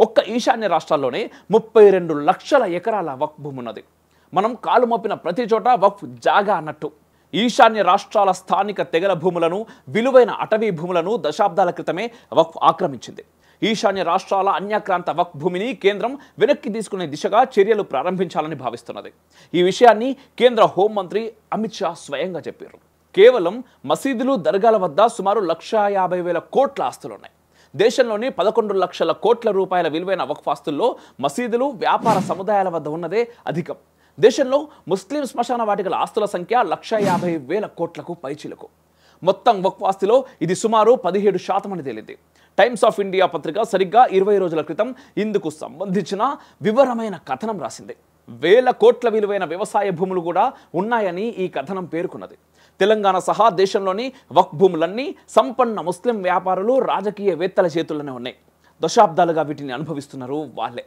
ఒక్క ఈశాన్య రాష్ట్రాల్లోనే 32 లక్షల ఎకరాల వక్ఫ్ భూమి ఉన్నది. మనం కాలు మోపిన ప్రతి చోట వక్ఫ్ జాగా అన్నట్టు. ఈశాన్య రాష్ట్రాల స్థానిక తెగల భూములను, విలువైన అటవీ భూములను దశాబ్దాల క్రితమే వక్ఫ్ ఆక్రమించింది. ఈశాన్య రాష్ట్రాల అన్యాక్రాంత వక్ఫ్ భూమిని కేంద్రం వెనక్కి తీసుకునే దిశగా చర్యలు ప్రారంభించాలని భావిస్తున్నది. ఈ విషయాన్ని కేంద్ర హోంమంత్రి అమిత్ షా స్వయంగా చెప్పారు. కేవలం మసీదులు, దర్గాల వద్ద సుమారు 1,50,000 కోట్ల ఆస్తులున్నాయి. దేశంలోని 11 లక్షల కోట్ల రూపాయల విలువైన వక్ఫ్ ఆస్తుల్లో మసీదులు, వ్యాపార సముదాయాల వద్ద ఉన్నదే అధికం. దేశంలో ముస్లిం శ్మశాన వాటికల ఆస్తుల సంఖ్య 1,50,000 కోట్లకు పైచిలకు. మొత్తం వక్ఫ్ ఆస్తిలో ఇది సుమారు 17% అని తేలింది. టైమ్స్ ఆఫ్ ఇండియా పత్రిక సరిగ్గా 20 రోజుల క్రితం ఇందుకు సంబంధించిన వివరమైన కథనం రాసింది. 1,000 కోట్ల విలువైన వ్యవసాయ భూములు కూడా ఉన్నాయని ఈ కథనం పేర్కొన్నది. తెలంగాణ సహా దేశంలోని వక్ఫ్ భూములన్నీ సంపన్న ముస్లిం వ్యాపారులు, రాజకీయవేత్తల చేతుల్లోనే ఉన్నాయి. దశాబ్దాలుగా వీటిని అనుభవిస్తున్నారు వాళ్ళే.